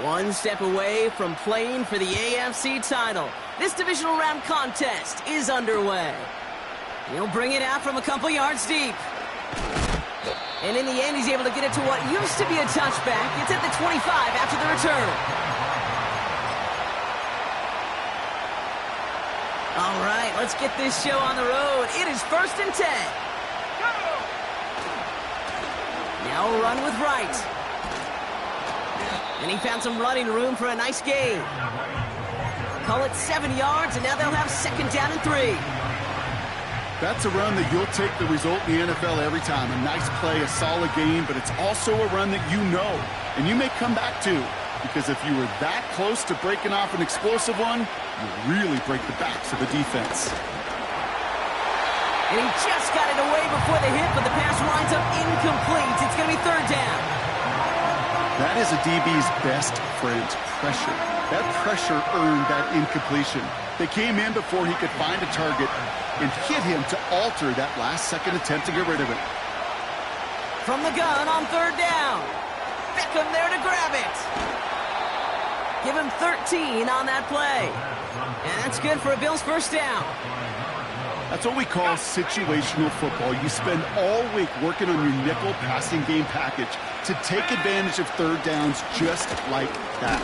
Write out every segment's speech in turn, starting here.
One step away from playing for the AFC title. This divisional round contest is underway. He'll bring it out from a couple yards deep. And in the end, he's able to get it to what used to be a touchback. It's at the 25 after the return. All right, let's get this show on the road. It is 1st and 10. Now a run with Wright. And he found some running room for a nice gain. Call it 7 yards, and now they'll have 2nd down and 3. That's a run that you'll take the result in the NFL every time. A nice play, a solid game, but it's also a run that you know, and you may come back to. Because if you were that close to breaking off an explosive one, you really break the backs of the defense. And he just got it away before the hit, but the pass winds up incomplete. It's going to be 3rd down. That is a DB's best friend, pressure. That pressure earned that incompletion. They came in before he could find a target and hit him to alter that last-second attempt to get rid of it. From the gun on 3rd down. Beckham there to grab it. Give him 13 on that play. And that's good for a Bills 1st down. That's what we call situational football. You spend all week working on your nickel passing game package to take advantage of 3rd downs just like that.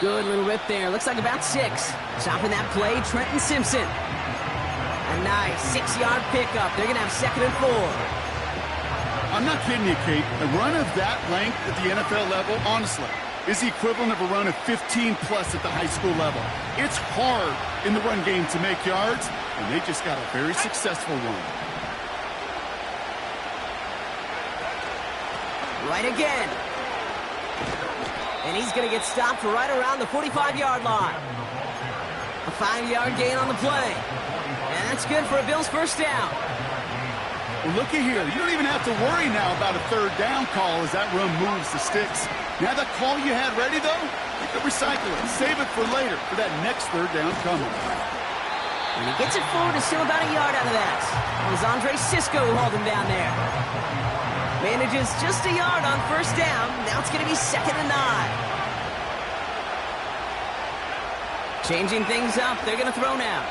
Good little rip there. Looks like about 6. Stopping that play, Trenton Simpson. A nice 6-yard pickup. They're going to have 2nd and 4. I'm not kidding you, Kate. A run of that length at the NFL level, honestly, is the equivalent of a run of 15-plus at the high school level. It's hard in the run game to make yards, and they just got a very successful one. Right again. And he's going to get stopped right around the 45-yard line. A 5-yard gain on the play. And that's good for a Bills 1st down. Well, looky here. You don't even have to worry now about a 3rd down call as that run moves the sticks. Now that call you had ready, though, you can recycle it. Save it for later for that next 3rd down coming. And he gets it forward to still about a yard out of that. It was Andre Sisco who hauled him down there. Manages just a yard on 1st down. Now it's going to be 2nd and 9. Changing things up. They're going to throw now.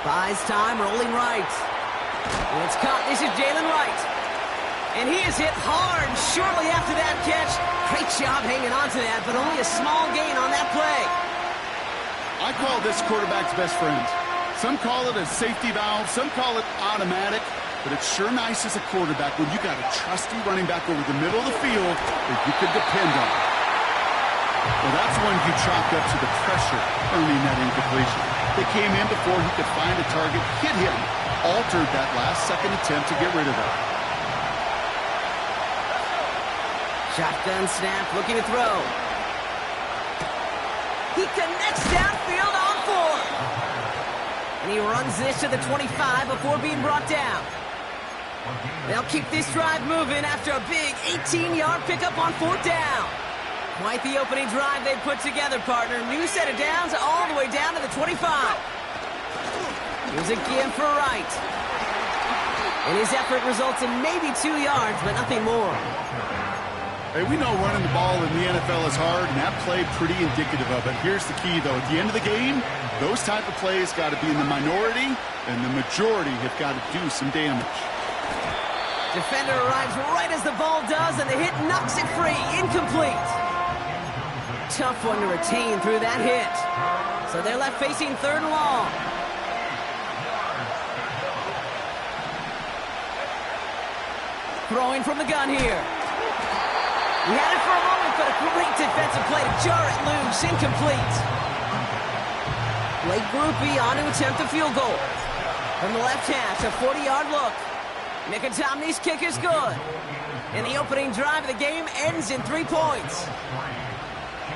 Buys time, rolling right. And it's caught. This is Jalen Wright. And he is hit hard shortly after that catch. Great job hanging on to that, but only a small gain on that play. I call this quarterback's best friend. Some call it a safety valve. Some call it automatic. But it's sure nice as a quarterback when you got a trusty running back over the middle of the field that you could depend on. Well, that's one you chalked up to the pressure earning that incompletion. They came in before he could find a target, hit him, altered that last-second attempt to get rid of it. Shotgun snap, looking to throw. He connects downfield on 4. And he runs this to the 25 before being brought down. They'll keep this drive moving after a big 18-yard pickup on 4th down. Quite the opening drive they've put together, partner. New set of downs all the way down to the 25. Here's a give for Wright. And his effort results in maybe 2 yards, but nothing more. Hey, we know running the ball in the NFL is hard, and that play pretty indicative of it. Here's the key, though. At the end of the game, those type of plays got to be in the minority, and the majority have got to do some damage. Defender arrives right as the ball does, and the hit knocks it free. Incomplete. Tough one to retain through that hit. So they're left facing 3rd and long. Throwing from the gun here. He had it for a moment, but a great defensive play to jar it loose. Incomplete. Blake Groupie on to attempt a field goal. From the left hash, a 40-yard look. Mickatommy's kick is good. And the opening drive of the game ends in 3 points.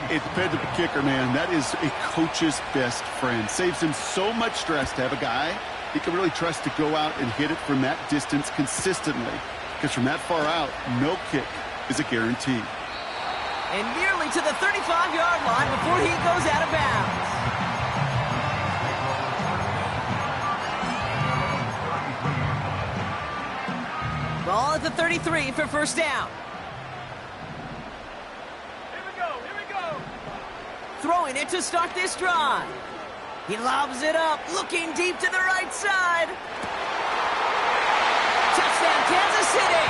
A dependable kicker, man. That is a coach's best friend. Saves him so much stress to have a guy he can really trust to go out and hit it from that distance consistently. Because from that far out, no kick is a guarantee. And nearly to the 35-yard line before he goes out of bounds. Ball at the 33 for 1st down. throwing it to start this drive. He lobs it up, looking deep to the right side. Touchdown, Kansas City.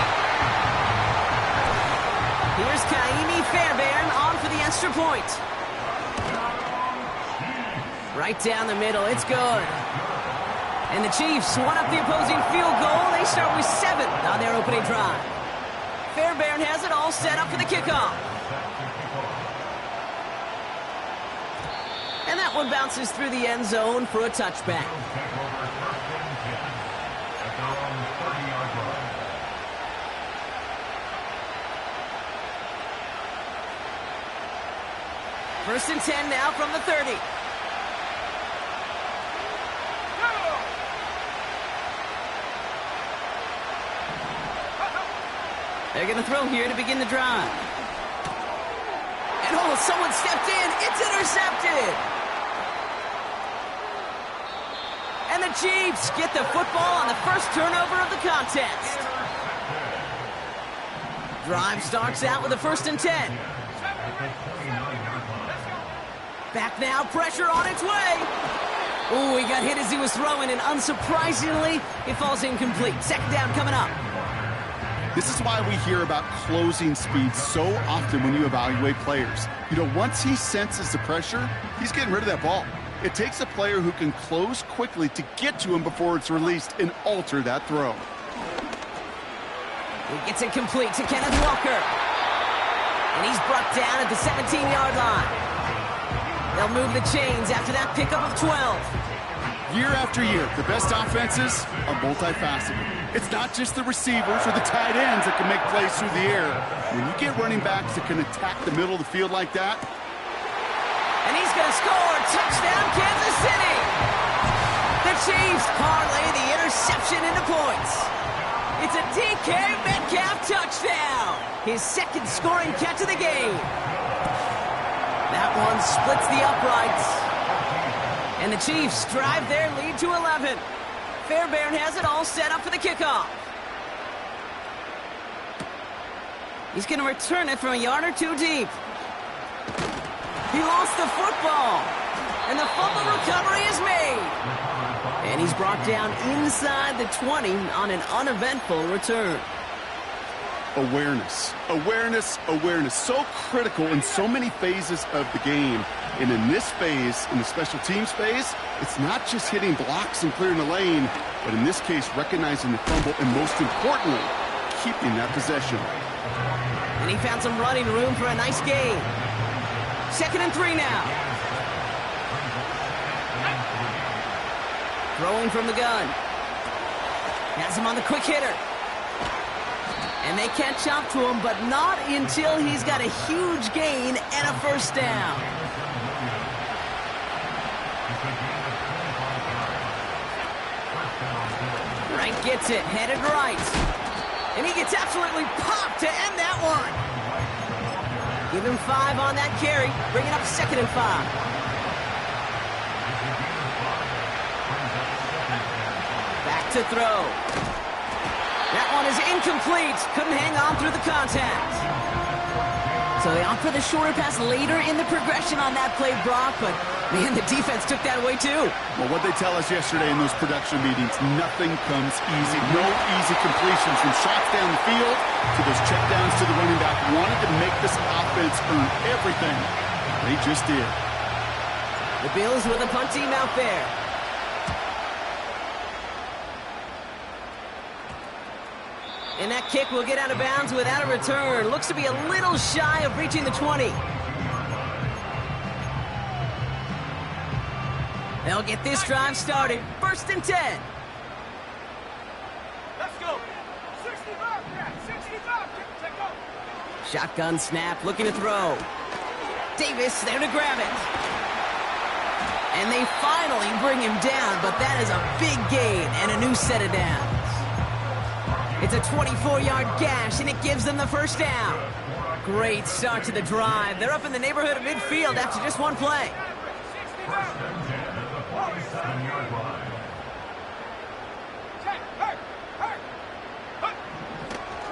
Here's Kaimi Fairbairn on for the extra point. Right down the middle, it's good. And the Chiefs one up the opposing field goal. They start with 7 on their opening drive. Fairbairn has it all set up for the kickoff. And that one bounces through the end zone for a touchback. First and 10 now from the 30. They're going to throw here to begin the drive. And oh, someone stepped in. It's intercepted. And the Chiefs get the football on the first turnover of the contest. Drive starts out with a first and 10. Back now, pressure on its way. Oh, he got hit as he was throwing, and unsurprisingly, it falls incomplete. Second down coming up. This is why we hear about closing speed so often when you evaluate players. You know, once he senses the pressure, he's getting rid of that ball. It takes a player who can close quickly to get to him before it's released and alter that throw. He gets it complete to Kenneth Walker. And he's brought down at the 17-yard line. They'll move the chains after that pickup of 12. Year after year, the best offenses are multifaceted. It's not just the receivers or the tight ends that can make plays through the air. When you get running backs that can attack the middle of the field like that. And he's going to score. Touchdown, Kansas City. The Chiefs parlay the interception into points. It's a DK Metcalf touchdown. His second scoring catch of the game. That one splits the uprights. And the Chiefs drive their lead to 11. Fairbairn has it all set up for the kickoff. He's going to return it from a yard or two deep. He lost the football. And the fumble recovery is made. And he's brought down inside the 20 on an uneventful return. Awareness, awareness, awareness. So critical in so many phases of the game. And in this phase, in the special teams phase, it's not just hitting blocks and clearing the lane, but in this case, recognizing the fumble and most importantly, keeping that possession. And he found some running room for a nice gain. 2nd and 3 now. Throwing from the gun. Has him on the quick hitter. And they catch up to him, but not until he's got a huge gain and a first down. Rank gets it, headed right. And he gets absolutely popped to end that one. Give him 5 on that carry, bringing up 2nd and 5. Back to throw. That one is incomplete. Couldn't hang on through the contact. So they opt for the shorter pass later in the progression on that play, Brock, but man, the defense took that away too. Well, what they tell us yesterday in those production meetings, nothing comes easy. No easy completions from shots down the field to those checkdowns to the running back. Wanted to make this offense earn everything. They just did. The Bills with a punt team out there. And that kick will get out of bounds without a return. Looks to be a little shy of reaching the 20. They'll get this drive started. 1st and 10. Let's go. 65, yeah, 65. Take go. Shotgun snap, looking to throw. Davis there to grab it. And they finally bring him down, but that is a big gain and a new set of downs. It's a 24-yard gash, and it gives them the first down. Great start to the drive. They're up in the neighborhood of midfield after just one play.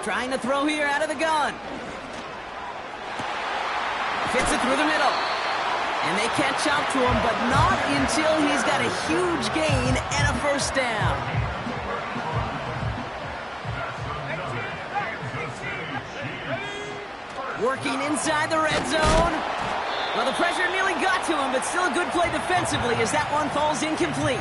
Trying to throw here out of the gun. Fits it through the middle. And they catch up to him, but not until he's got a huge gain and a first down. Working inside the red zone. Well, the pressure nearly got to him, but still a good play defensively as that one falls incomplete.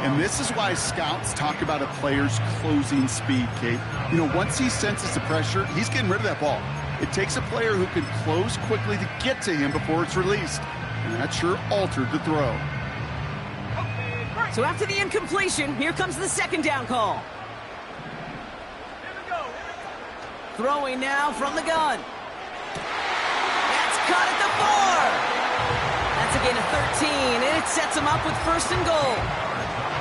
And this is why scouts talk about a player's closing speed, Kate. You know, once he senses the pressure, he's getting rid of that ball. It takes a player who can close quickly to get to him before it's released. And that sure altered the throw. So after the incompletion, here comes the second down call. Throwing now from the gun. That's caught at the 4. That's a gain of 13, and it sets him up with first and goal.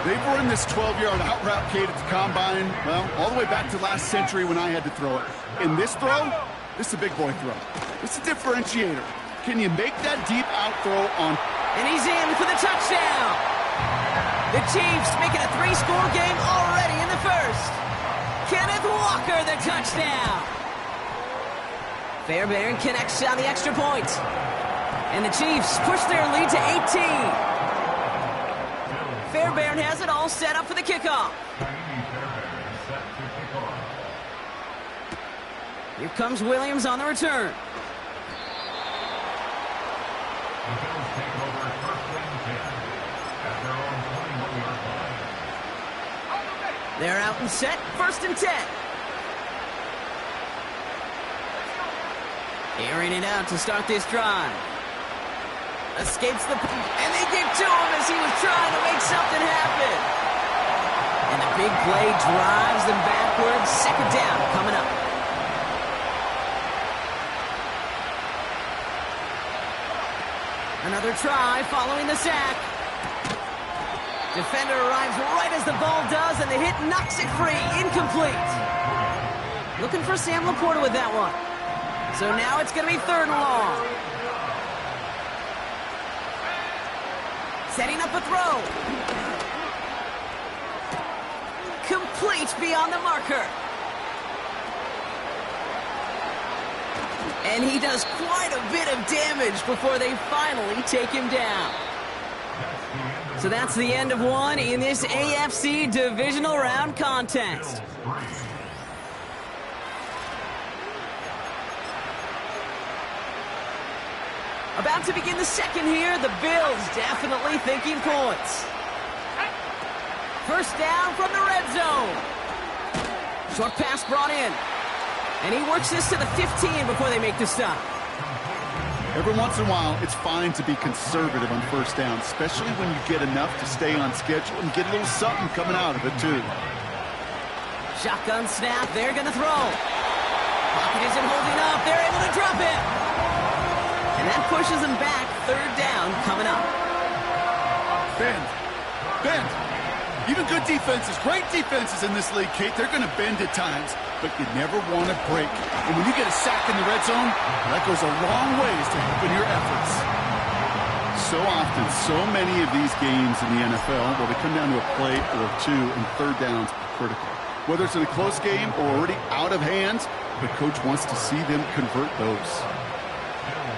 They've run this 12-yard out route, Kate, at the combine, well, all the way back to last century when I had to throw it. In this throw, this is a big boy throw. It's a differentiator. Can you make that deep out throw on? And he's in for the touchdown. The Chiefs making a 3-score game already in the first. Kenneth Walker, the touchdown. Fairbairn connects on the extra point. And the Chiefs push their lead to 18. Fairbairn has it all set up for the kickoff. Here comes Williams on the return. They're out and set, first and 10. Airing it out to start this drive. Escapes the... And they get to him as he was trying to make something happen. And the big play drives them backwards. Second down coming up. Another try following the sack. Defender arrives right as the ball does, and the hit knocks it free. Incomplete. Looking for Sam Laporta with that one. So now it's going to be third and long. Setting up a throw. Complete beyond the marker. And he does quite a bit of damage before they finally take him down. So that's the end of one in this AFC divisional round contest. About to begin the second here, the Bills definitely thinking points. First down from the red zone. Short pass brought in. And he works this to the 15 before they make the stop. Every once in a while, it's fine to be conservative on first down, especially when you get enough to stay on schedule and get a little something coming out of it, too. Shotgun snap, they're going to throw. Pocket isn't holding up, they're able to drop it. And that pushes them back, third down coming up. Bend. Even good defenses, great defenses in this league, Kate, they're going to bend at times, but you never want to break. And when you get a sack in the red zone, that goes a long ways to helping your efforts. So often, so many of these games in the NFL, well, they come down to a play or two, and third downs are critical. Whether it's in a close game or already out of hand, the coach wants to see them convert those.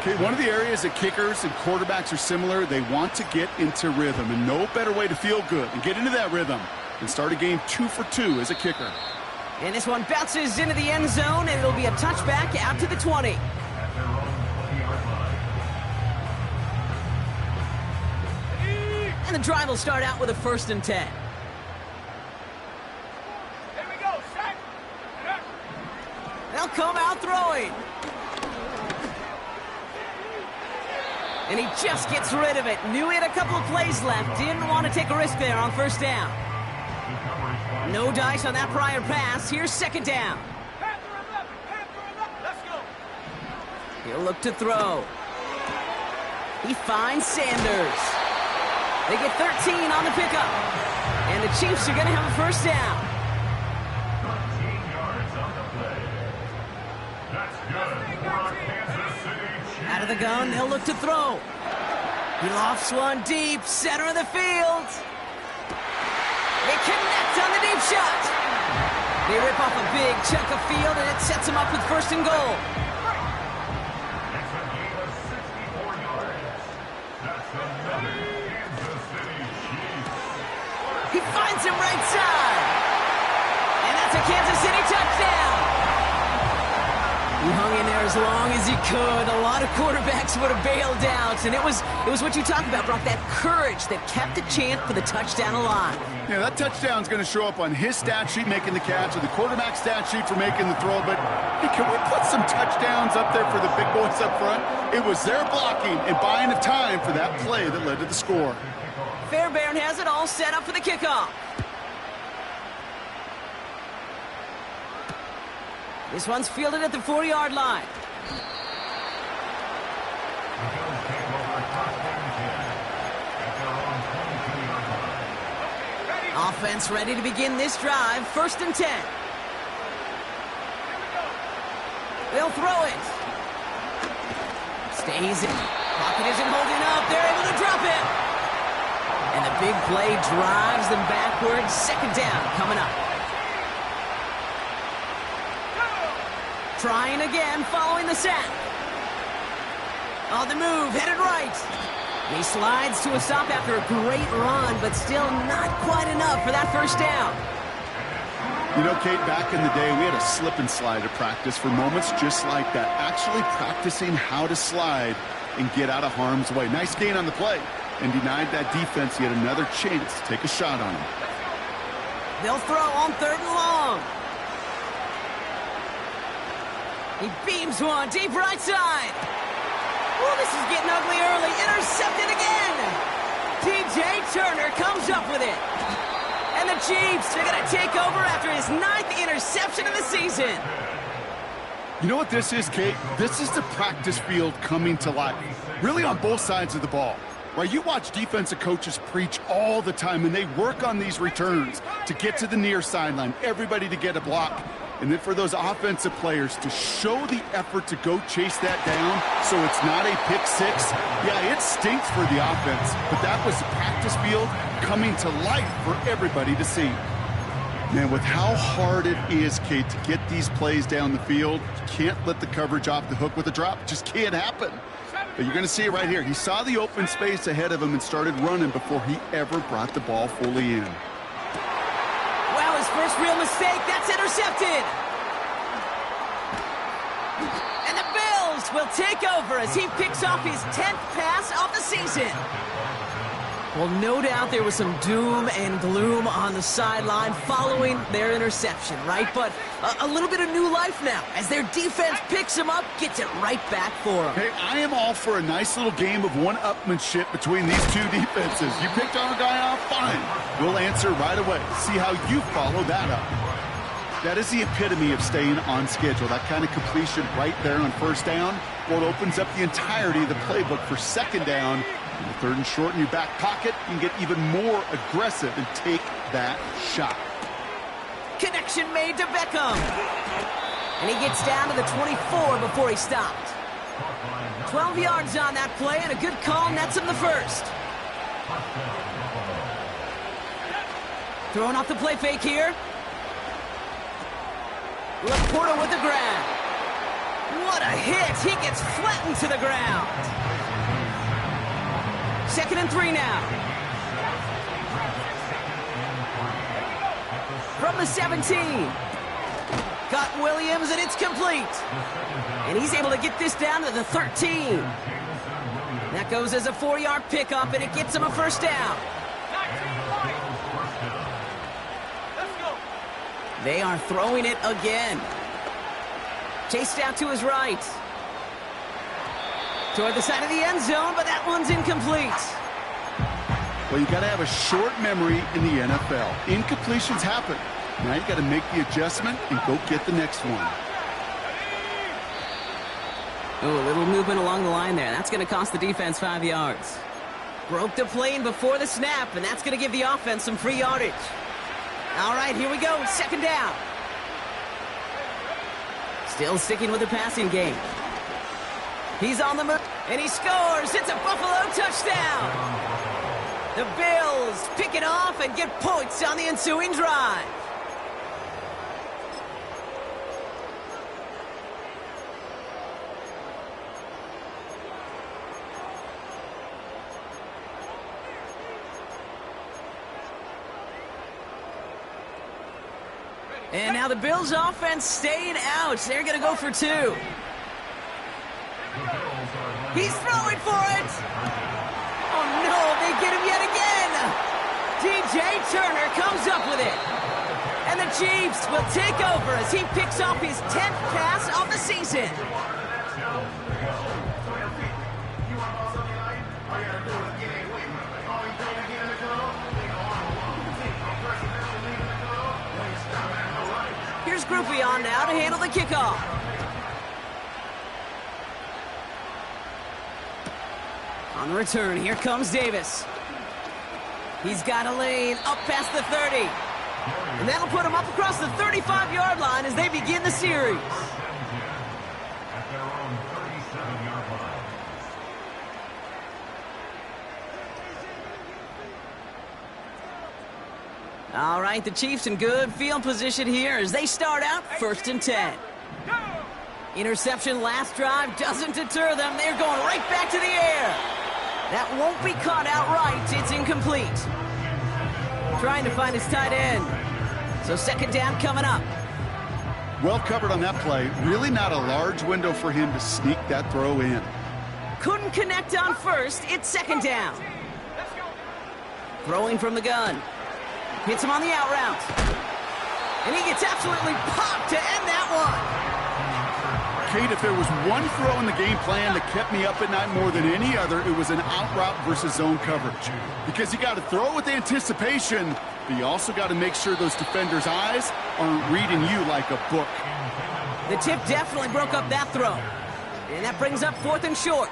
Okay, one of the areas that kickers and quarterbacks are similar, they want to get into rhythm, and no better way to feel good and get into that rhythm than start a game 2 for 2 as a kicker. And this one bounces into the end zone, and it'll be a touchback out to the 20. And the drive will start out with a first and 10. Here we go, set. They'll come out throwing. And he just gets rid of it. Knew he had a couple of plays left. Didn't want to take a risk there on first down. No dice on that prior pass. Here's second down. Let's go. He'll look to throw. He finds Sanders. They get 13 on the pickup. And the Chiefs are going to have a first down. Out of the gun, they'll look to throw. He lofts one deep, center of the field. They connect on the deep shot. They rip off a big chunk of field, and it sets them up with first and goal. He finds him right side. And that's a Kansas City touchdown. He hung in there as long as he could. A lot of quarterbacks would have bailed out. And it was what you talked about, Brock, that courage that kept the chance for the touchdown alive. Yeah, that touchdown's going to show up on his stat sheet making the catch or the quarterback stat sheet for making the throw. But hey, can we put some touchdowns up there for the big boys up front? It was their blocking and buying of time for that play that led to the score. Fairbairn has it all set up for the kickoff. This one's fielded at the 4-yard line. Offense ready to begin this drive. 1st and 10. They'll throw it. Stays in. Pocket isn't holding up. They're able to drop it. And the big play drives them backwards. 2nd down coming up. Trying again following the sack. On the move, headed right. He slides to a stop after a great run, but still not quite enough for that 1st down. You know, Kate, back in the day, we had a slip and slide at practice for moments just like that. Actually practicing how to slide and get out of harm's way. Nice gain on the play and denied that defense yet another chance to take a shot on him. They'll throw on 3rd and long. He beams one deep right side. Oh, this is getting ugly early. Intercepted again. DJ Turner comes up with it. And the Chiefs are going to take over after his 9th interception of the season. You know what this is, Kate? This is the practice field coming to life. Really on both sides of the ball. Right, you watch defensive coaches preach all the time, and they work on these returns to get to the near sideline, everybody to get a block. And then for those offensive players to show the effort to go chase that down so it's not a pick six. Yeah, it stinks for the offense, but that was the practice field coming to life for everybody to see. Man, with how hard it is, Kate, to get these plays down the field, you can't let the coverage off the hook with a drop. It just can't happen. But you're going to see it right here. He saw the open space ahead of him and started running before he ever brought the ball fully in. Wow, his first real mistake. That's intercepted. And the Bills will take over as he picks off his 10th pass of the season. Well, no doubt there was some doom and gloom on the sideline following their interception, right? But a little bit of new life now as their defense picks him up, gets it right back for him. Hey, I am all for a nice little game of one-upmanship between these two defenses. You picked on a guy off, fine. We'll answer right away. See how you follow that up. That is the epitome of staying on schedule. That kind of completion right there on 1st down. Well, it opens up the entirety of the playbook for 2nd down. In the 3rd and short in your back pocket, you can get even more aggressive and take that shot. Connection made to Beckham. And he gets down to the 24 before he stopped. 12 yards on that play, and a good call nets him the 1st. Throwing off the play fake here. Laporta with the grab. What a hit. He gets flattened to the ground. 2nd and 3 now. From the 17. Got Williams, and it's complete. And he's able to get this down to the 13. That goes as a 4-yard pickup, and it gets him a 1st down. They are throwing it again. Chased out to his right. Toward the side of the end zone, but that one's incomplete. Well, you got to have a short memory in the NFL. Incompletions happen. Now you got to make the adjustment and go get the next one. Oh, a little movement along the line there. That's going to cost the defense 5 yards. Broke the plane before the snap, and that's going to give the offense some free yardage. All right, here we go. 2nd down. Still sticking with the passing game. He's on the move, and he scores. It's a Buffalo touchdown. The Bills pick it off and get points on the ensuing drive. And now the Bills offense staying out. They're going to go for 2. He's throwing for it. Oh, no, they get him yet again. DJ Turner comes up with it. And the Chiefs will take over as he picks off his 10th pass of the season. Here's Groupie on now to handle the kickoff. On the return, here comes Davis. He's got a lane up past the 30. And that'll put him up across the 35-yard line as they begin the series. All right, the Chiefs in good field position here as they start out 1st and 10. Interception last drive doesn't deter them. They're going right back to the air. That won't be caught outright. It's incomplete. Trying to find his tight end. So 2nd down coming up. Well covered on that play. Really not a large window for him to sneak that throw in. Couldn't connect on 1st. It's 2nd down. Throwing from the gun. Hits him on the out route. And he gets absolutely popped to end that one. Kate, if there was one throw in the game plan that kept me up at night more than any other, it was an out route versus zone coverage. Because you got to throw with anticipation, but you also got to make sure those defenders' eyes aren't reading you like a book. The tip definitely broke up that throw. And that brings up 4th and short.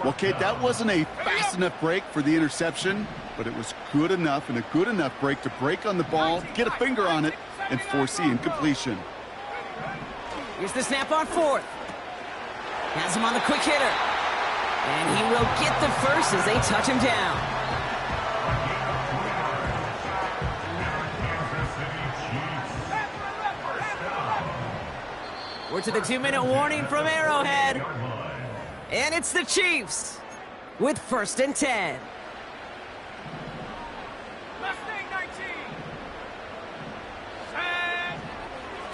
Well, Kate, that wasn't a fast enough break for the interception, but it was good enough and a good enough break to break on the ball, get a finger on it, and force the incompletion. Here's the snap on 4th. Has him on the quick hitter. And he will get the first as they touch him down. We're to the 2-minute warning from Arrowhead. And it's the Chiefs with 1st and 10.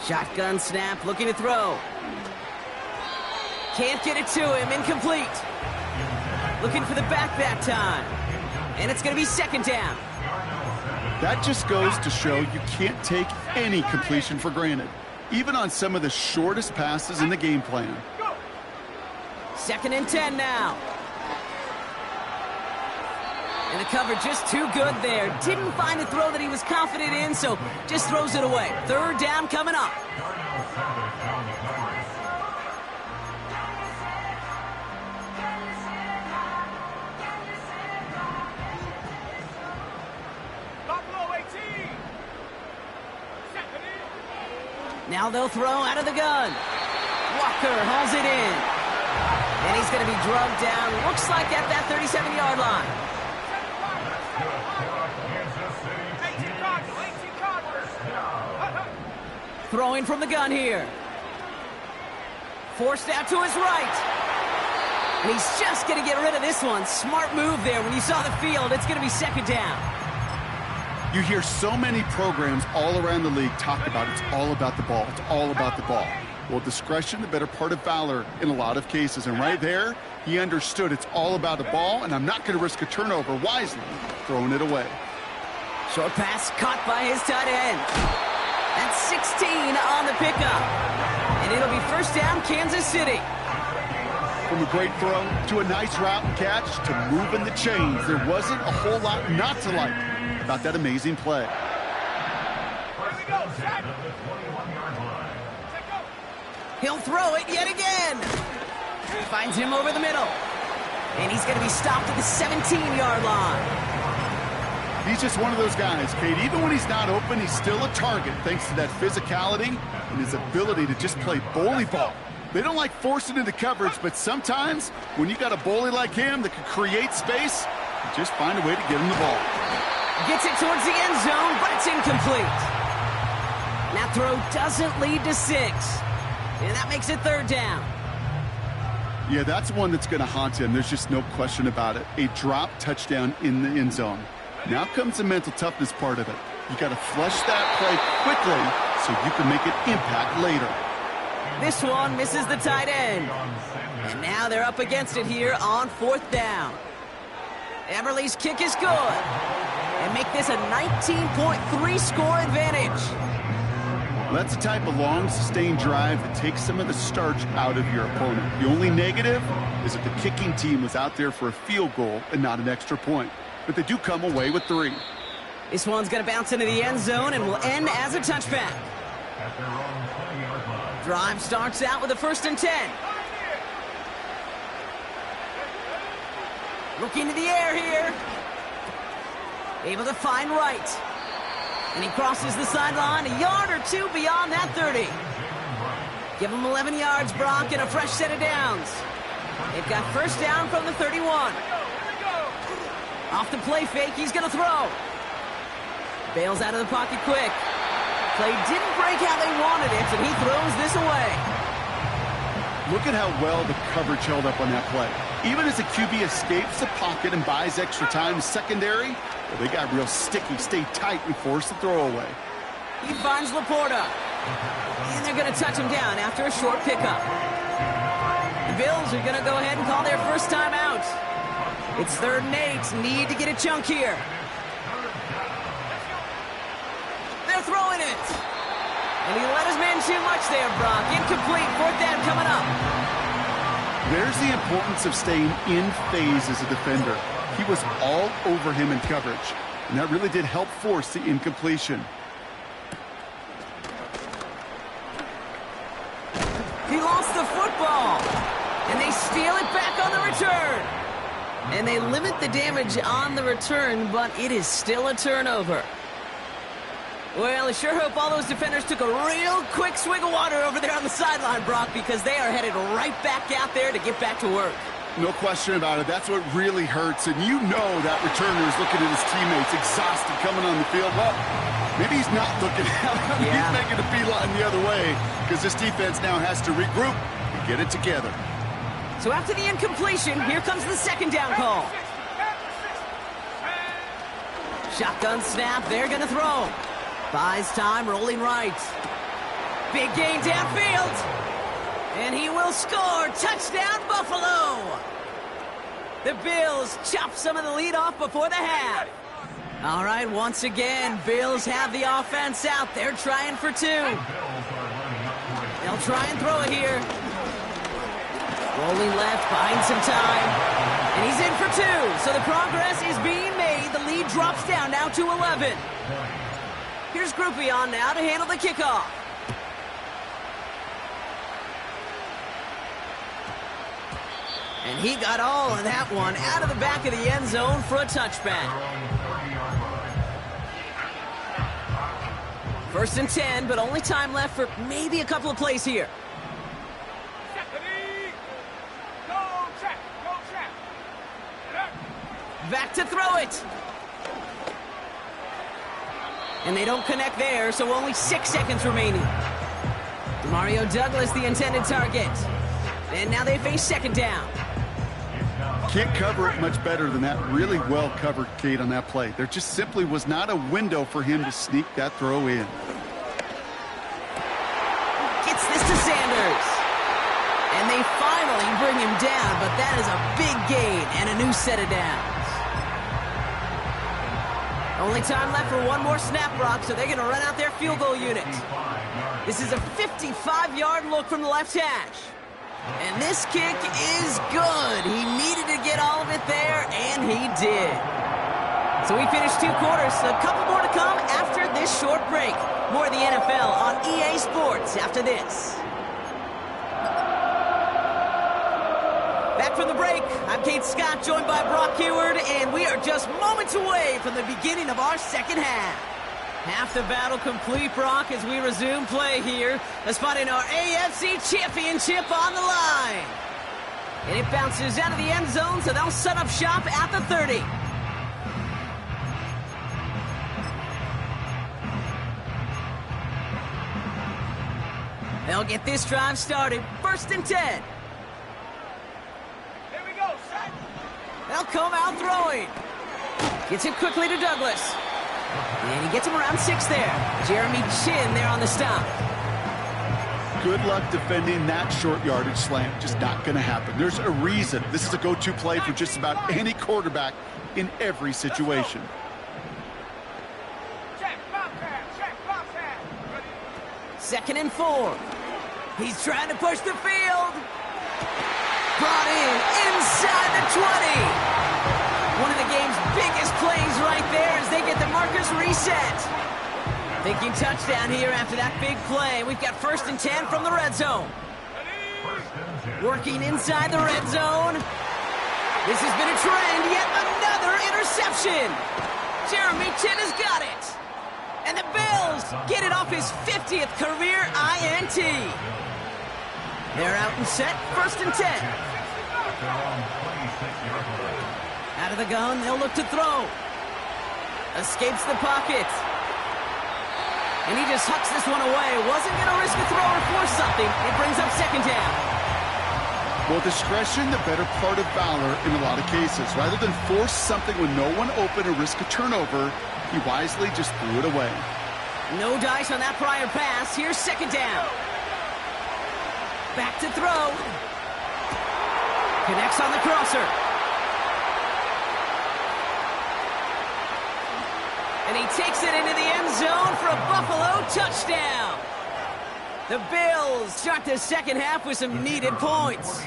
Shotgun snap, looking to throw. Can't get it to him, incomplete. Looking for the back that time. And it's going to be 2nd down. That just goes to show you can't take any completion for granted, even on some of the shortest passes in the game plan. 2nd and 10 now. And the cover just too good there. Didn't find a throw that he was confident in, so just throws it away. 3rd down coming up. Now they'll throw out of the gun. Walker hauls it in. And he's going to be drugged down. Looks like at that 37-yard line. Throwing from the gun here. Forced out to his right. And he's just going to get rid of this one. Smart move there. When you saw the field, it's going to be 2nd down. You hear so many programs all around the league talk about it's all about the ball. It's all about the ball. Well, discretion, the better part of valor in a lot of cases. And right there, he understood it's all about the ball, and I'm not going to risk a turnover wisely, throwing it away. Short pass caught by his tight end. That's 16 on the pickup. And it'll be 1st down, Kansas City. From a great throw to a nice route and catch to moving the chains, there wasn't a whole lot not to like about that amazing play. He'll throw it yet again. Finds him over the middle. And he's going to be stopped at the 17-yard line. He's just one of those guys, Kate. Even when he's not open, he's still a target thanks to that physicality and his ability to just play bully ball. They don't like forcing into coverage, but sometimes when you got a bully like him that can create space, you just find a way to get him the ball. Gets it towards the end zone, but it's incomplete. That throw doesn't lead to 6. And that makes it 3rd down. Yeah, that's one that's going to haunt him. There's just no question about it. A drop touchdown in the end zone. Now comes the mental toughness part of it. You got to flush that play quickly so you can make an impact later. This one misses the tight end. And now they're up against it here on 4th down. Everly's kick is good. And make this a 19.3 score advantage. That's the type of long, sustained drive that takes some of the starch out of your opponent. The only negative is that the kicking team was out there for a field goal and not an extra point. But they do come away with 3. This one's going to bounce into the end zone and will end as a touchback. Drive starts out with a 1st and 10. Looking to the air here. Able to find Wright. And he crosses the sideline a yard or 2 beyond that 30. Give him 11 yards, Brock, and a fresh set of downs. They've got 1st down from the 31. Off the play fake, he's going to throw. Bails out of the pocket quick. Play didn't break how they wanted it, and he throws this away. Look at how well the coverage held up on that play. Even as the QB escapes the pocket and buys extra time secondary, well, they got real sticky, stay tight, and force the throwaway. He finds Laporta. And they're going to touch him down after a short pickup. The Bills are going to go ahead and call their first time out. It's 3rd and 8. Need to get a chunk here. They're throwing it. And he let his man too much there, Brock. Incomplete. 4th down coming up. There's the importance of staying in phase as a defender. He was all over him in coverage, and that really did help force the incompletion. He lost the football, and they steal it back on the return. And they limit the damage on the return, but it is still a turnover. Well, I sure hope all those defenders took a real quick swig of water over there on the sideline, Brock, because they are headed right back out there to get back to work. No question about it. That's what really hurts. And you know that returner is looking at his teammates exhausted coming on the field. Well, maybe he's not looking at them. Yeah. He's making a beeline the other way because this defense now has to regroup and get it together. So after the incompletion, here comes the 2nd down call. Shotgun snap. They're going to throw. Buys time, rolling right. Big gain downfield. And he will score. Touchdown, Buffalo. The Bills chop some of the lead off before the half. All right, once again, Bills have the offense out. They're trying for 2. They'll try and throw it here. Rolling left, buying some time. And he's in for 2. So the progress is being made. The lead drops down now to 11. Here's Groupie on now to handle the kickoff. And he got all of that one out of the back of the end zone for a touchback. 1st and 10, but only time left for maybe a couple of plays here. Back to throw it. And they don't connect there, so only 6 seconds remaining. Mario Douglas, the intended target. And now they face 2nd down. Can't cover it much better than that. Really well covered, Kate, on that play. There just simply was not a window for him to sneak that throw in. Gets this to Sanders. And they finally bring him down, but that is a big gain and a new set of downs. Only time left for one more snap, Brock, so they're going to run out their field goal unit. This is a 55-yard look from the left hash. And this kick is good. He needed to get all of it there, and he did. So we finished 2 quarters. A couple more to come after this short break. More of the NFL on EA Sports after this. Back from the break, I'm Kate Scott, joined by Brock Heward, and we are just moments away from the beginning of our second half. Half the battle complete, Brock, as we resume play here. A spot in our AFC Championship on the line. And it bounces out of the end zone, so they'll set up shop at the 30. They'll get this drive started. 1st and 10. Set. They'll come out throwing. Gets it quickly to Douglas. And he gets him around 6 there. Jeremy Chin there on the stop. Good luck defending that short yardage slant. Just not going to happen. There's a reason. This is a go-to play for just about any quarterback in every situation. Check, Bobcat, check, Bobcat. 2nd and 4. He's trying to push the field. Brought in inside the 20. One of the game's biggest plays right there as they get the markers reset. Thinking touchdown here after that big play. We've got 1st and 10 from the red zone. Working inside the red zone. This has been a trend. Yet another interception. Jeremy Chin has got it. And the Bills get it off his 50th career INT. They're out and set. 1st and 10. Out of the gun, they'll look to throw. Escapes the pocket. And he just hucks this one away. Wasn't going to risk a throw or force something. It brings up 2nd down. Well, discretion, the better part of valor in a lot of cases. Rather than force something when no one open or risk a turnover, he wisely just threw it away. No dice on that prior pass. Here's 2nd down. Back to throw. Connects on the crosser. And he takes it into the end zone for a Buffalo touchdown. The Bills start the 2nd half with some needed points.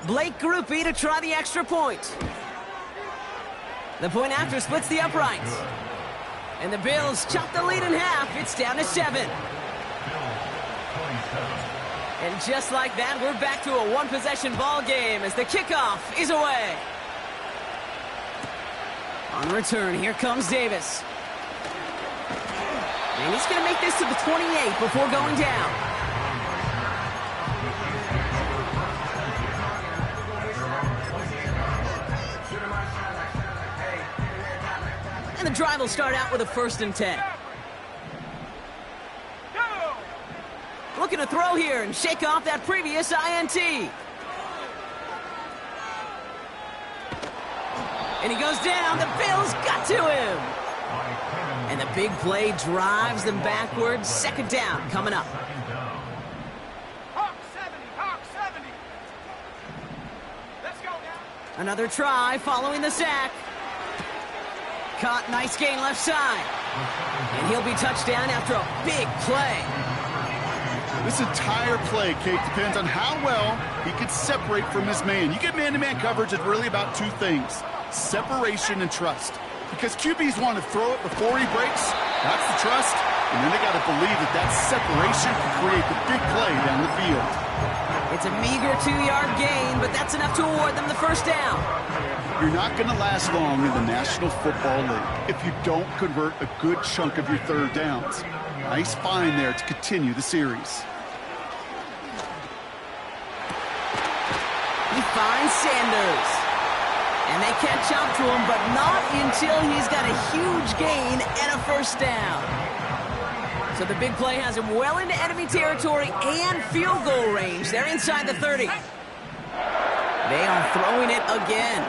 Blake Groupie to try the extra point. The point after splits the uprights. And the Bills chop the lead in half. It's down to 7. And just like that, we're back to a one-possession ball game as the kickoff is away. On return, here comes Davis. And he's going to make this to the 28 before going down. And the drive will start out with a 1st and 10. Looking to throw here and shake off that previous INT. And he goes down. The Bills got to him. And the big play drives them backwards. 2nd down coming up. Hawk 70, Hawk 70. Let's go now. Another try following the sack. Caught, nice gain left side. And he'll be touchdown after a big play. This entire play, Kate, depends on how well he can separate from his man. You get man-to-man coverage, it's really about 2 things. Separation and trust. Because QBs want to throw it before he breaks. That's the trust. And then they got to believe that that separation can create the big play down the field. It's a meager 2-yard gain, but that's enough to award them the 1st down. You're not going to last long in the National Football League if you don't convert a good chunk of your 3rd downs. Nice find there to continue the series. He finds Sanders. And they catch up to him, but not until he's got a huge gain and a 1st down. So the big play has him well into enemy territory and field goal range. They're inside the 30. They are throwing it again.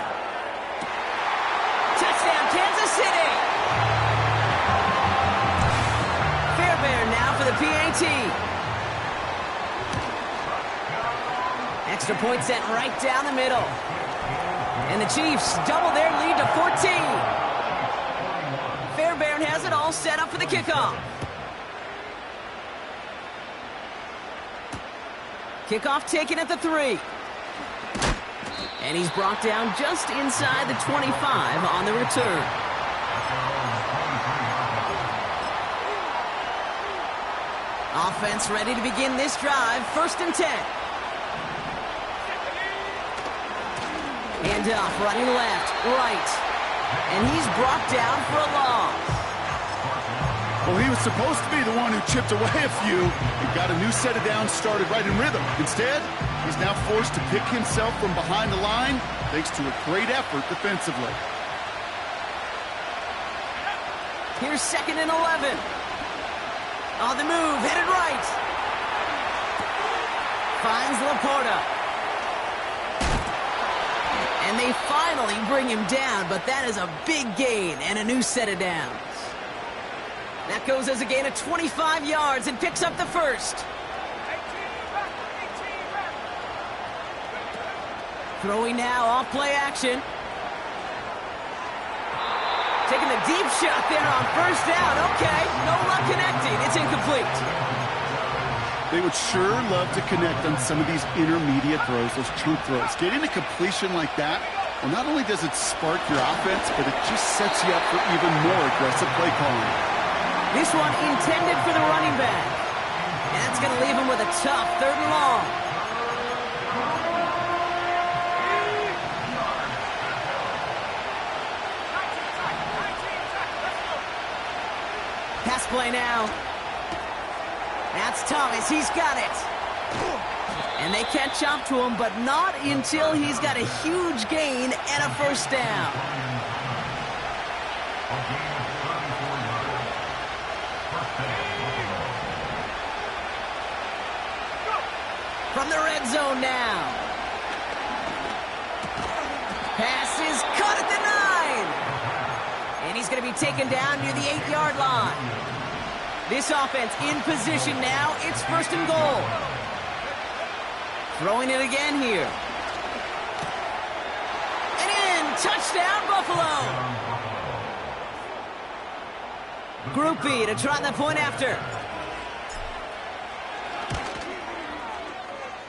Touchdown, Kansas City! Fairbairn now for the PAT. Extra point sent right down the middle. And the Chiefs double their lead to 14. Fairbairn has it all set up for the kickoff. Kickoff taken at the 3. And he's brought down just inside the 25 on the return. Offense ready to begin this drive. 1st and 10. Hand off, running left, right. And he's brought down for a loss. Well, he was supposed to be the one who chipped away a few and got a new set of downs started right in rhythm. Instead, he's now forced to pick himself from behind the line thanks to a great effort defensively. Here's 2nd and 11. On the move, headed right. Finds Laporta. And they finally bring him down, but that is a big gain and a new set of downs. That goes as a gain of 25 yards and picks up the first. 18 back, 18 back. Throwing now, off play action. Taking the deep shot there on first down. Okay, no luck connecting. It's incomplete. They would sure love to connect on some of these intermediate throws, those chunk throws. Getting a completion like that, well, not only does it spark your offense, but it just sets you up for even more aggressive play calling. This one intended for the running back. And that's going to leave him with a tough 3rd and long. Pass play now. That's Thomas. He's got it. And they catch up to him, but not until he's got a huge gain and a first down. From the red zone now. Pass is caught at the 9. And he's going to be taken down near the 8-yard line. This offense in position now. It's 1st and goal. Throwing it again here. And in. Touchdown, Buffalo. Groupie to try the point after.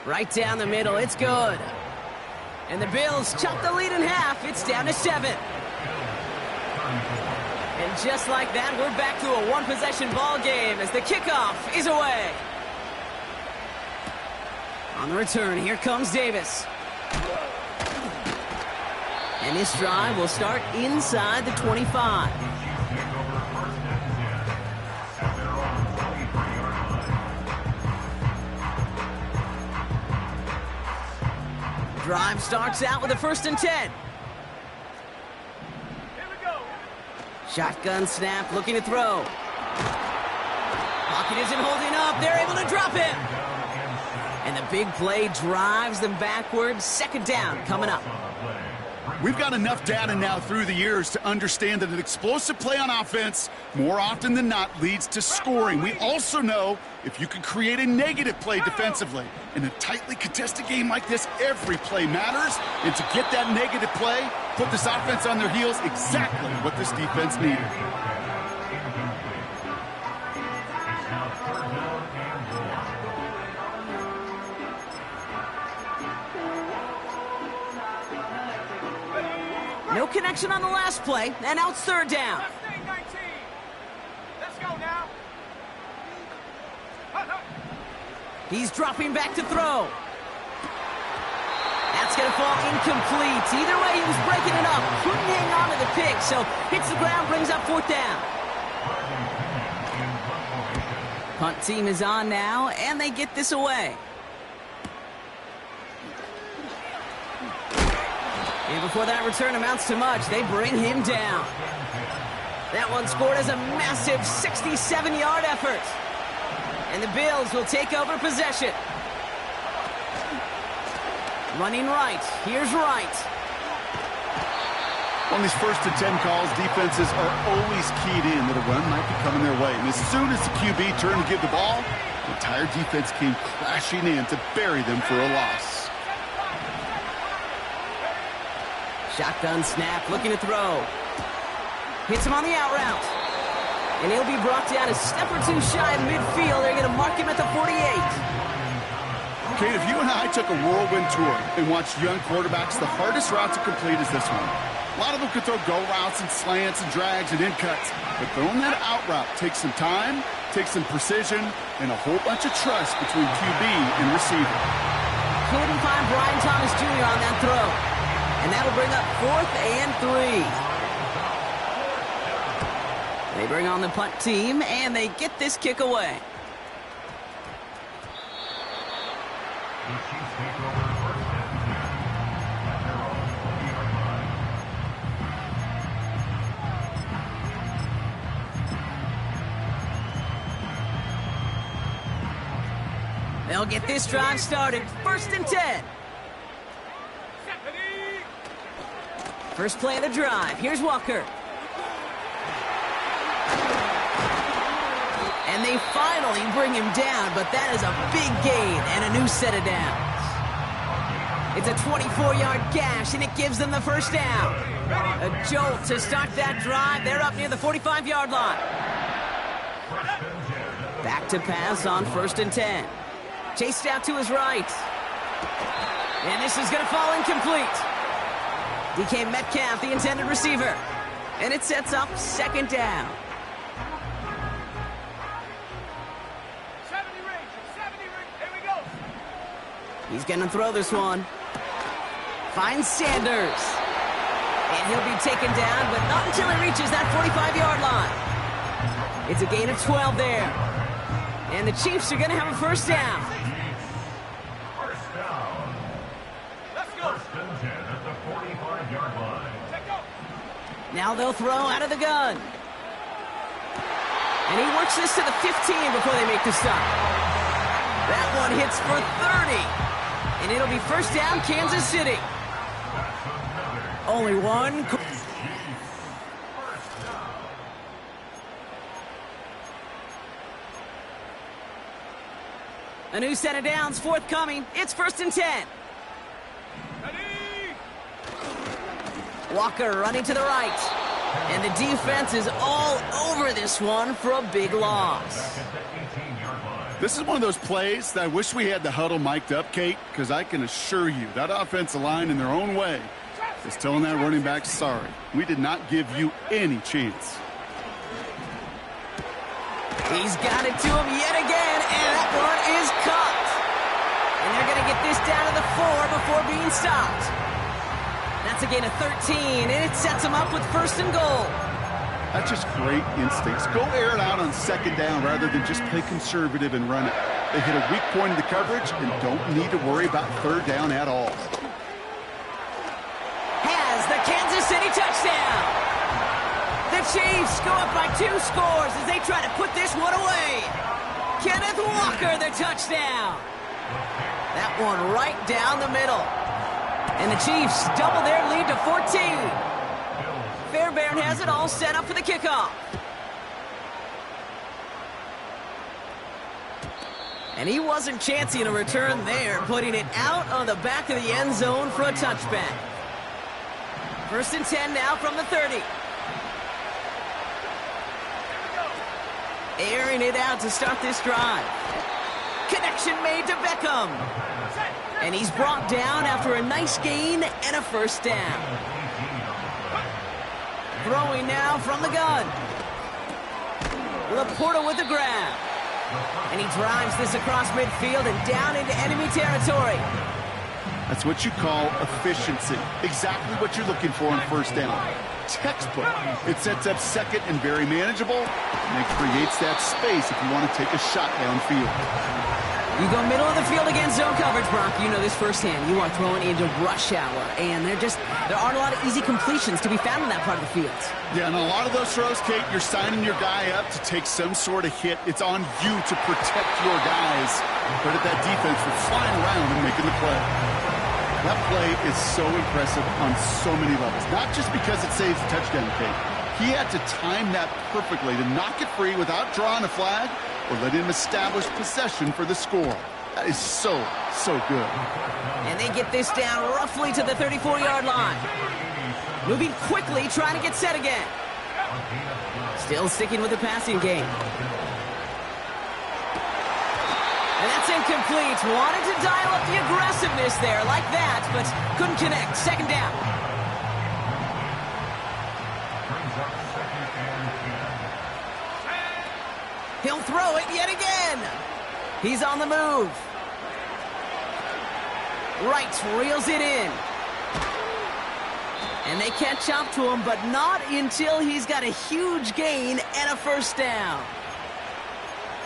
Right down the middle. It's good. And the Bills chop the lead in half. It's down to 7. And just like that, we're back to a one-possession ball game as the kickoff is away. On the return, here comes Davis. And this drive will start inside the 25. Drive starts out with a 1st and 10. Shotgun snap, looking to throw. Pocket isn't holding up. They're able to drop him. And the big play drives them backwards. 2nd down coming up. We've got enough data now through the years to understand that an explosive play on offense, more often than not, leads to scoring. We also know if you can create a negative play defensively. In a tightly contested game like this, every play matters. And to get that negative play, put this offense on their heels, exactly what this defense needed. No connection on the last play, and now it's 3rd down. Let's go now. He's dropping back to throw. That's going to fall incomplete. Either way, he was breaking it up. Couldn't hang on to the pick, so hits the ground, brings up 4th down. Punt team is on now, and they get this away. And before that return amounts to much, they bring him down. That one scored as a massive 67-yard effort. And the Bills will take over possession. Running right. Here's Wright. On these 1st and 10 calls, defenses are always keyed in that a run might be coming their way. And as soon as the QB turned to give the ball, the entire defense came crashing in to bury them for a loss. Shotgun snap, looking to throw. Hits him on the out route. And he'll be brought down a step or two shy of midfield. They're going to mark him at the 48. Kate, if you and I took a whirlwind tour and watched young quarterbacks, the hardest route to complete is this one. A lot of them could throw go routes and slants and drags and in cuts. But throwing that out route takes some time, takes some precision, and a whole bunch of trust between QB and receiver. Couldn't find Brian Thomas Jr. on that throw. And that'll bring up 4th and 3. They bring on the punt team, and they get this kick away. They'll get this drive started. 1st and 10. First play of the drive. Here's Walker. And they finally bring him down, but that is a big gain and a new set of downs. It's a 24-yard gash, and it gives them the first down. A jolt to start that drive. They're up near the 45-yard line. Back to pass on 1st and 10. Chased out to his right. And this is going to fall incomplete. DK Metcalf, the intended receiver. And it sets up 2nd down. 70 range, 70 range. Here we go. He's going to throw this one. Finds Sanders. And he'll be taken down, but not until he reaches that 45-yard line. It's a gain of 12 there. And the Chiefs are going to have a 1st down. First down. Let's go. 1st and 10 at the 45-yard line. Check go. Now they'll throw out of the gun. And he works this to the 15 before they make the stop. That one hits for 30. And it'll be 1st down, Kansas City. Only one. A new set of downs forthcoming. It's 1st and 10. Ready. Walker running to the right. And the defense is all over this one for a big loss. This is one of those plays that I wish we had the huddle mic'd up, Kate, because I can assure you that offensive line in their own way is telling that running back, sorry, we did not give you any chance. He's got it to him yet again, and that one is caught. And they're going to get this down to the 4 before being stopped. That's a gain of 13, and it sets them up with 1st and goal. That's just great instincts. Go air it out on 2nd down rather than just play conservative and run it. They hit a weak point in the coverage and don't need to worry about 3rd down at all. Has the Kansas City touchdown. The Chiefs go up by 2 scores as they try to put this one away. Kenneth Walker, the touchdown. That one right down the middle. And the Chiefs double their lead to 14. Fairbairn has it all set up for the kickoff. And he wasn't chancing a return there, putting it out on the back of the end zone for a touchback. 1st and 10 now from the 30. Airing it out to start this drive. Connection made to Beckham. And he's brought down after a nice gain and a 1st down. Throwing now from the gun. Laporta with the grab. And he drives this across midfield and down into enemy territory. That's what you call efficiency. Exactly what you're looking for on 1st down. Textbook. It sets up 2nd and very manageable, and it creates that space if you want to take a shot downfield. You go middle of the field against zone coverage, Brock. You know this firsthand. You are throwing into rush hour, and there aren't a lot of easy completions to be found in that part of the field. Yeah, and a lot of those throws, Kate, you're signing your guy up to take some sort of hit. It's on you to protect your guys. Credit that defense for flying around and making the play. That play is so impressive on so many levels. Not just because it saves a touchdown, Kate. He had to time that perfectly to knock it free without drawing a flag or let him establish possession for the score. That is so, so good. And they get this down roughly to the 34-yard line. Moving quickly, trying to get set again. Still sticking with the passing game. And that's incomplete. Wanted to dial up the aggressiveness there like that, but couldn't connect. 2nd down. He'll throw it yet again. He's on the move. Wright reels it in. And they catch up to him, but not until he's got a huge gain and a 1st down.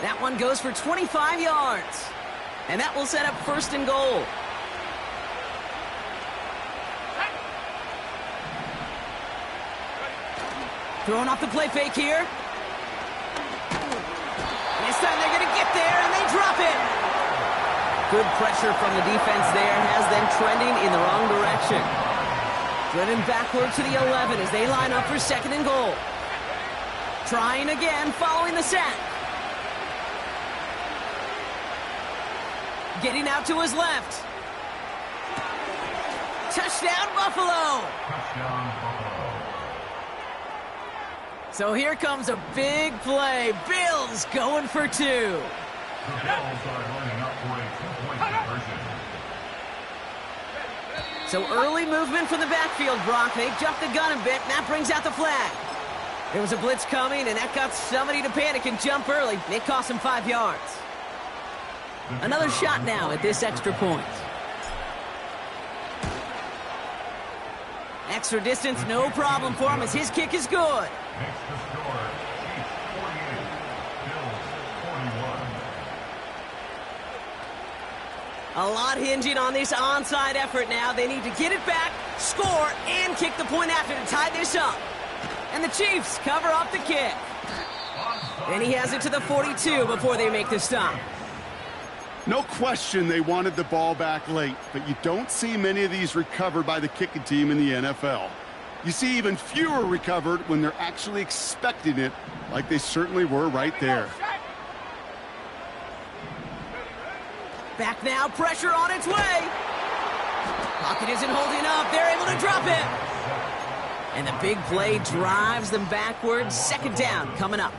That one goes for 25 yards. And that will set up 1st and goal. Throwing off the play fake here. And this time they're going to get there, and they drop it. Good pressure from the defense there has them trending in the wrong direction. Driven backward to the 11 as they line up for 2nd and goal. Trying again following the sack. Getting out to his left. Touchdown, Buffalo! Touchdown, Buffalo. So here comes a big play. Bills going for 2. The Bills are lining up for a two-point conversion. So early movement from the backfield, Brock. They jumped the gun a bit, and that brings out the flag. There was a blitz coming, and that got somebody to panic and jump early. It cost him 5 yards. Another shot now at this extra point. Extra distance, no problem for him as his kick is good. Makes the score Chiefs 48, Bills 41. A lot hinging on this onside effort now. They need to get it back, score, and kick the point after to tie this up. And the Chiefs cover up the kick. And he has it to the 42 before they make the stop. No question they wanted the ball back late, but you don't see many of these recovered by the kicking team in the NFL. You see even fewer recovered when they're actually expecting it, like they certainly were right there. Back now, pressure on its way. Pocket isn't holding up. They're able to drop it. And the big play drives them backwards. Second down coming up.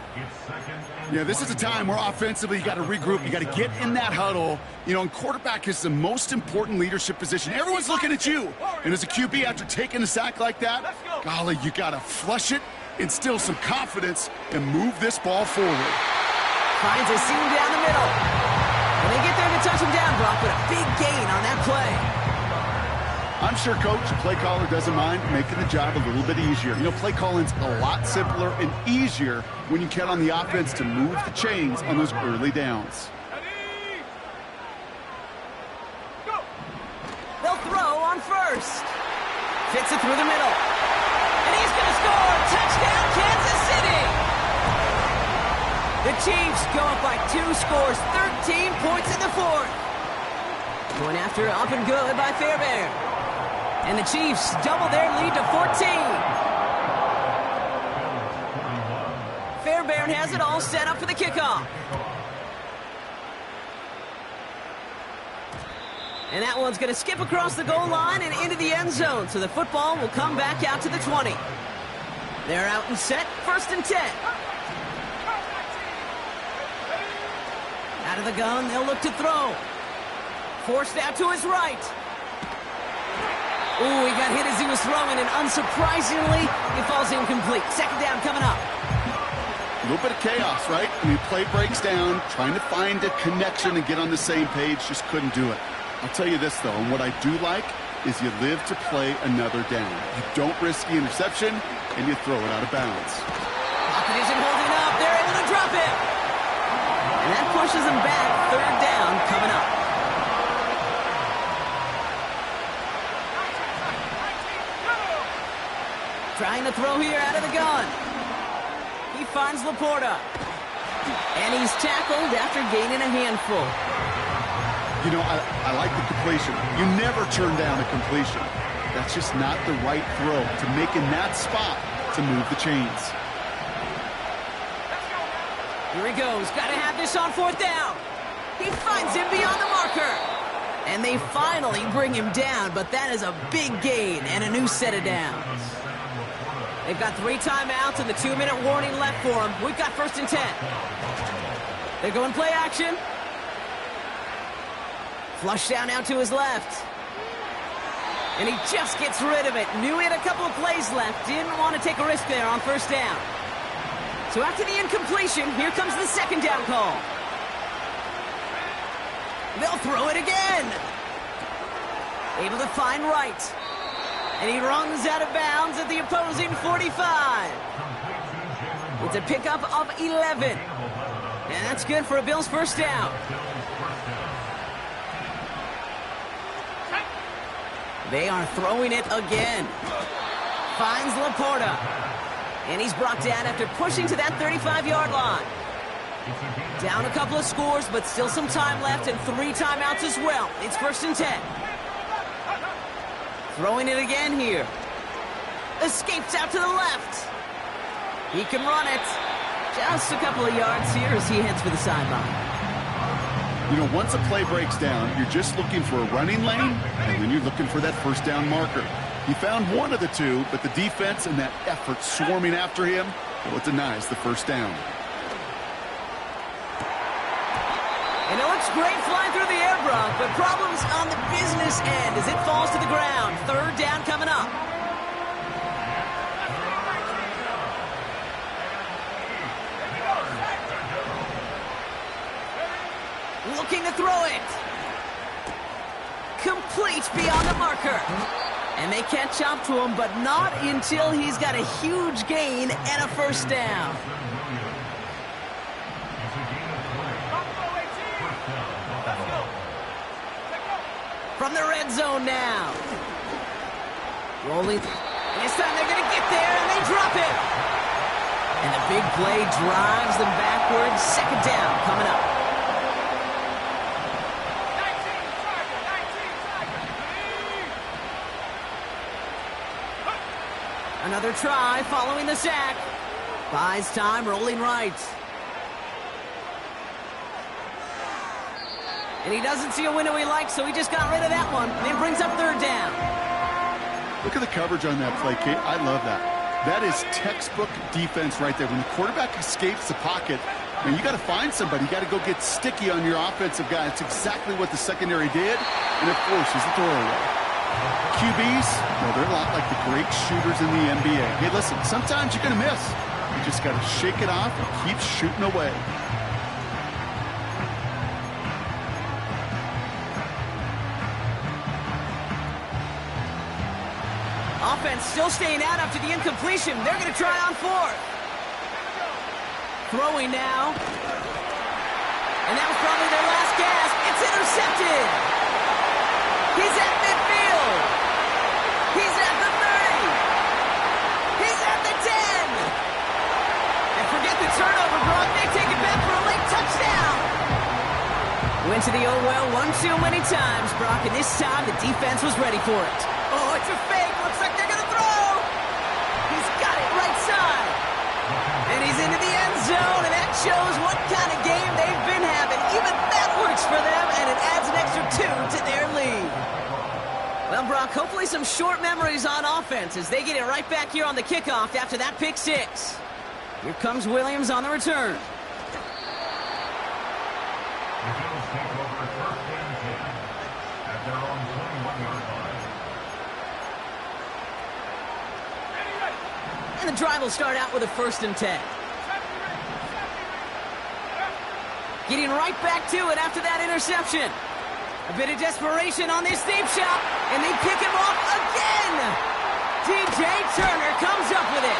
Yeah, this is a time where offensively you got to regroup. You got to get in that huddle. You know, and quarterback is the most important leadership position. Everyone's looking at you. And as a QB, after taking a sack like that, golly, you got to flush it, instill some confidence, and move this ball forward. Finds a seam down the middle. And they get there to touch him down, Brock, but a big gain on that play. I'm sure, Coach, the play caller doesn't mind making the job a little bit easier. You know, play calling's a lot simpler and easier when you count on the offense to move the chains on those early downs. They'll throw on first. Fits it through the middle. And he's going to score. Touchdown, Kansas City. The Chiefs go up by 2 scores, 13 points in the fourth. Going after up and good by Fairbairn. And the Chiefs double their lead to 14. Fairbairn has it all set up for the kickoff. And that one's going to skip across the goal line and into the end zone. So the football will come back out to the 20. They're out and set, 1st and 10. Out of the gun, they'll look to throw. Forced out to his right. Ooh, he got hit as he was throwing, and unsurprisingly, he falls incomplete. Second down coming up. A little bit of chaos, right? I mean, play breaks down, trying to find a connection and get on the same page, just couldn't do it. I'll tell you this, though, and what I do like is you live to play another down. You don't risk the interception, and you throw it out of bounds. Pocket isn't holding up. They're able to drop it. And that pushes them back. 3rd down coming up. Trying to throw here out of the gun. He finds Laporta. And he's tackled after gaining a handful. You know, I like the completion. You never turn down a completion. That's just not the right throw to make in that spot to move the chains. Here he goes. Got to have this on 4th down. He finds him beyond the marker. And they finally bring him down, but that is a big gain and a new set of downs. They've got 3 timeouts and the 2-minute warning left for them. We've got 1st and 10. They're going play action. Flush down now to his left. And he just gets rid of it. Knew he had a couple of plays left. Didn't want to take a risk there on 1st down. So after the incompletion, here comes the 2nd down call. They'll throw it again. Able to find Wright. And he runs out of bounds at the opposing 45. It's a pickup of 11. And that's good for a Bills 1st down. They are throwing it again. Finds Laporta. And he's brought down after pushing to that 35-yard line. Down a couple of scores, but still some time left and 3 timeouts as well. It's 1st and 10. Throwing it again here. Escapes out to the left. He can run it. Just a couple of yards here as he heads for the sideline. You know, once a play breaks down, you're just looking for a running lane, and then you're looking for that first down marker. He found one of the two, but the defense and that effort swarming after him, well, it denies the first down. And it looks great flying through the air, Brock, but problems on the business end as it falls to the ground. Third down coming up. Looking to throw it. Complete beyond the marker. And they catch up to him, but not until he's got a huge gain and a first down. From the red zone now. Rolling. And this time they're going to get there, and they drop it. And the big play drives them backwards. Second down coming up. Another try following the sack. Buys time, rolling right. And he doesn't see a window he likes, so he just got rid of that one. And it brings up third down. Look at the coverage on that play, Kate. I love that. That is textbook defense right there. When the quarterback escapes the pocket, and you got to find somebody. You got to go get sticky on your offensive guy. It's exactly what the secondary did, and it forces the throwaway. QBs, well, they're a lot like the great shooters in the NBA. Hey, listen, sometimes you're going to miss. You just got to shake it off and keep shooting away. Offense still staying out after the incompletion. They're going to try on fourth. Throwing now. And that was probably their last gasp. It's intercepted. He's at midfield. He's at the 30. He's at the 10. And forget the turnover, Brock. They take it back for a late touchdown. Went to the oh well one too many times, Brock, and this time the defense was ready for it. Oh, it's a fake. Looks like they're going to throw. He's got it right side. And he's into the end zone, and that shows what kind of game they've been having. Even that works for them, and it adds an extra 2 to their lead. Well, Brock, hopefully some short memories on offense as they get it right back here on the kickoff after that pick six. Here comes Williams on the return. The Bills take over first and 10 at their own 21-yard line. And the drive will start out with a 1st and 10. Getting right back to it after that interception. A bit of desperation on this deep shot, and they pick him off again. T.J. Turner comes up with it.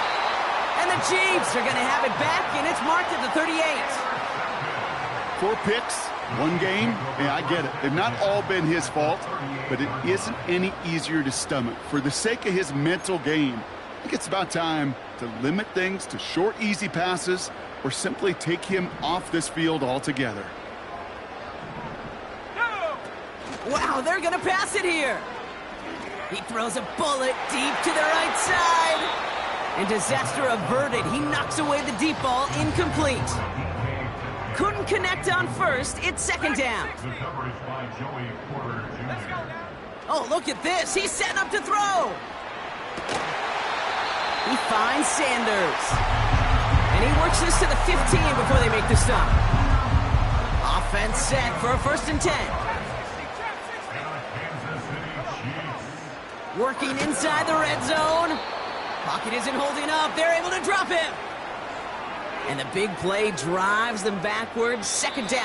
And the Chiefs are going to have it back, and it's marked at the 38. 4 picks, 1 game. Yeah, I get it. They've not all been his fault, but it isn't any easier to stomach. For the sake of his mental game, I think it's about time to limit things to short, easy passes or simply take him off this field altogether. Wow, they're going to pass it here. He throws a bullet deep to the right side. And disaster averted. He knocks away the deep ball, incomplete. Couldn't connect on first. It's second down. The coverage by Joey Porter Jr. Oh, look at this. He's setting up to throw. He finds Sanders. And he works this to the 15 before they make the stop. Offense set for a 1st and 10. Working inside the red zone. Pocket isn't holding up. They're able to drop him. And the big play drives them backwards. Second down.